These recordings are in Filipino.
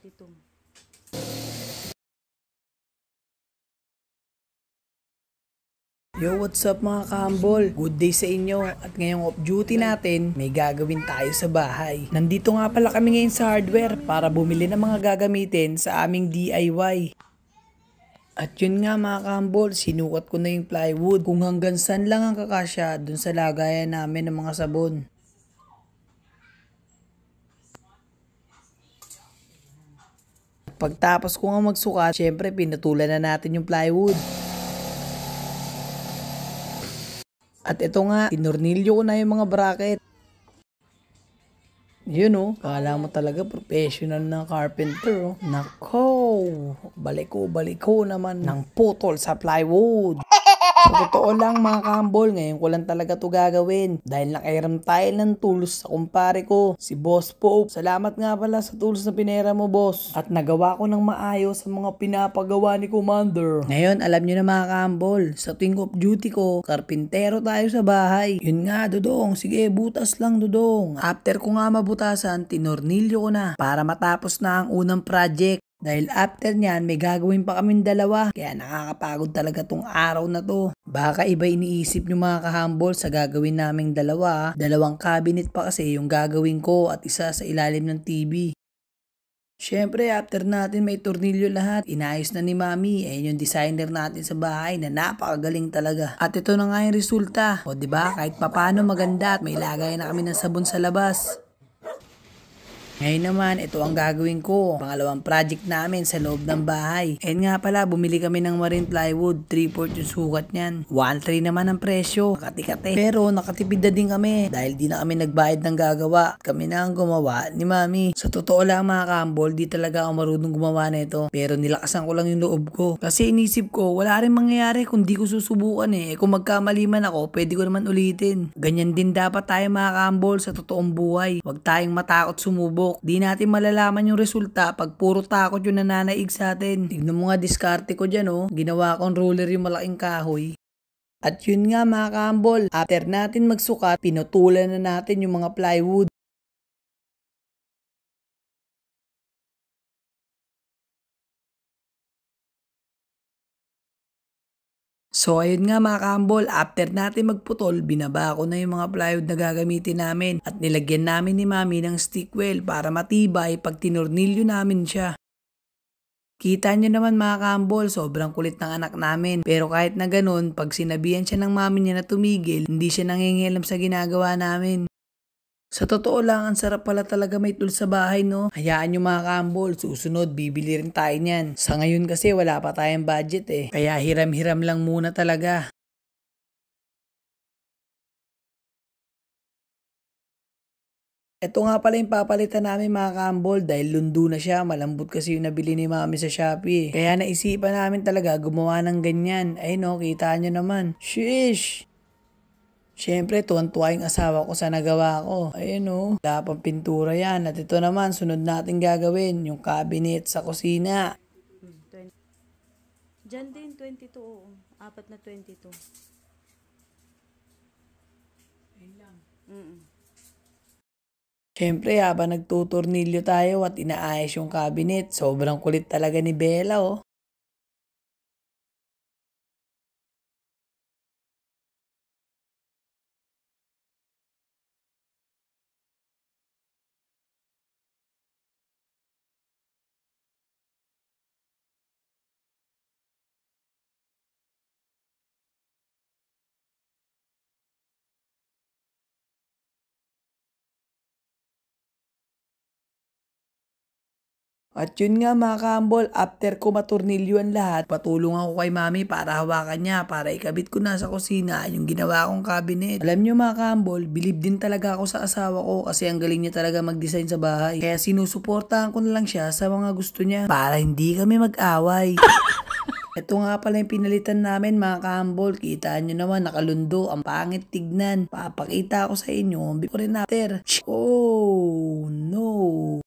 22. Yo, what's up mga kahambol? Good day sa inyo. At ngayong off duty natin, may gagawin tayo sa bahay. Nandito nga pala kami ngayon sa hardware para bumili ng mga gagamitin sa aming DIY. At yun nga mga kahambol, sinukat ko na yung plywood kung hanggang saan lang ang kakasya dun sa lagayan namin ng mga sabon. Pagtapos ko nga magsukat, syempre pinutulan na natin yung plywood. At ito nga, tinornilyo ko na yung mga bracket. Yun oh, kala mo talaga professional na carpenter oh. Nako, balik ko naman ng putol sa plywood. Sa totoo lang mga kahambol, ngayon ko lang talaga to gagawin. Dahil nakairam tayo ng tools sa kumpare ko, si Boss Pope. Salamat nga pala sa tools na pinera mo, boss. At nagawa ko ng maayos sa mga pinapagawa ni Commander. Ngayon, alam nyo na mga kahambol, sa tuwing off duty ko, karpintero tayo sa bahay. Yun nga, Dudong, sige, butas lang, Dudong. After ko nga mabutasan, tinornilyo ko na para matapos na ang unang project. Dahil after nyan, may gagawin pa kaming dalawa. Kaya nakakapagod talaga tong araw na to. Baka iba iniisip nyo mga kahambol sa gagawin naming dalawa. Dalawang cabinet pa kasi yung gagawin ko at isa sa ilalim ng TV. Syempre, after natin may tornilyo lahat, inayos na ni Mami. Ayun yung designer natin sa bahay na napakagaling talaga. At ito na nga yung resulta. O diba, kahit papano maganda at may lagay na kami ng sabon sa labas. Ngayon naman, ito ang gagawin ko. Pangalawang project namin sa loob ng bahay. And nga pala, bumili kami ng marine plywood. 3/4 yung sukat niyan. 1.3 naman ang presyo. Kati-kati. Pero nakatipid na din kami. Dahil di na kami nagbayad ng gagawa. Kami na ang gumawa ni Mami. Sa totoo lang mga kahambol, di talaga ako marunong gumawa na ito. Pero nilakasan ko lang yung loob ko. Kasi inisip ko, wala rin mangyayari kung di ko susubukan eh. Kung magkamali man ako, pwede ko naman ulitin. Ganyan din dapat tayo mga kahambol sa totoong buhay. Huwag tayong matakot sumubok. Di natin malalaman yung resulta pag puro takot yung nananaig sa atin. Tignan mo nga diskarte ko dyan oh. Ginawa kong roller yung malaking kahoy. At yun nga mga kahambol, after natin magsukat, pinutulan na natin yung mga plywood. So ayun nga mga kahambol, after natin magputol, binaba ko na yung mga plywood na gagamitin namin at nilagyan namin ni Mami ng stickwell para matibay pag tinornilyo namin siya. Kita nyo naman mga kahambol, sobrang kulit ng anak namin. Pero kahit na ganun, pag sinabihan siya ng mami niya na tumigil, hindi siya nangingialam sa ginagawa namin. Sa totoo lang, ang sarap pala talaga may tool sa bahay, no? Hayaan nyo mga kahambol, susunod, bibili rin tayo niyan. Sa ngayon kasi wala pa tayong budget eh. Kaya hiram-hiram lang muna talaga. Ito nga pala yung papalitan namin mga kahambol dahil lundo na siya. Malambot kasi yung nabili ni Mami sa Shopee. Kaya naisipan namin talaga gumawa ng ganyan. Ay no, kita nyo naman. Sheesh! Siyempre, tuwan-tuwa yung asawa ko sa nagawa ko. Ayun o, wala pang pintura yan. At ito naman, sunod natin gagawin, yung cabinet sa kusina. 20. Diyan din, 22. Oo. Apat na 22. Ayun lang. Siyempre, habang nagtutornilyo tayo at inaayos yung cabinet, sobrang kulit talaga ni Bella oh. At yun nga mga kahambol, after ko matornilyoan lahat, patulong ako kay Mami para hawakan niya, para ikabit ko na sa kusina yung ginawa kong cabinet. Alam nyo mga kahambol, believe din talaga ako sa asawa ko kasi ang galing niya talaga mag-design sa bahay. Kaya sinusuportahan ko na lang siya sa mga gusto niya para hindi kami mag-away. Ito nga pala yung pinalitan namin mga kahambol. Kita nyo naman nakalundo. Ang pangit tignan. Papakita ko sa inyo before and after. Oh no.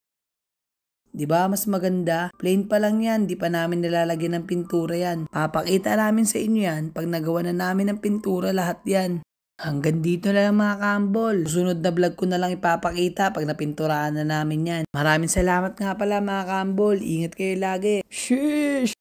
Diba mas maganda? Plain pa lang yan, di pa namin nilalagyan ng pintura yan. Papakita namin sa inyo yan pag nagawa na namin ng pintura lahat yan. Hanggang dito na lang mga kambol. Susunod na vlog ko na lang ipapakita pag napinturahan na namin yan. Maraming salamat nga pala mga kambol. Ingat kayo lagi. Sheesh!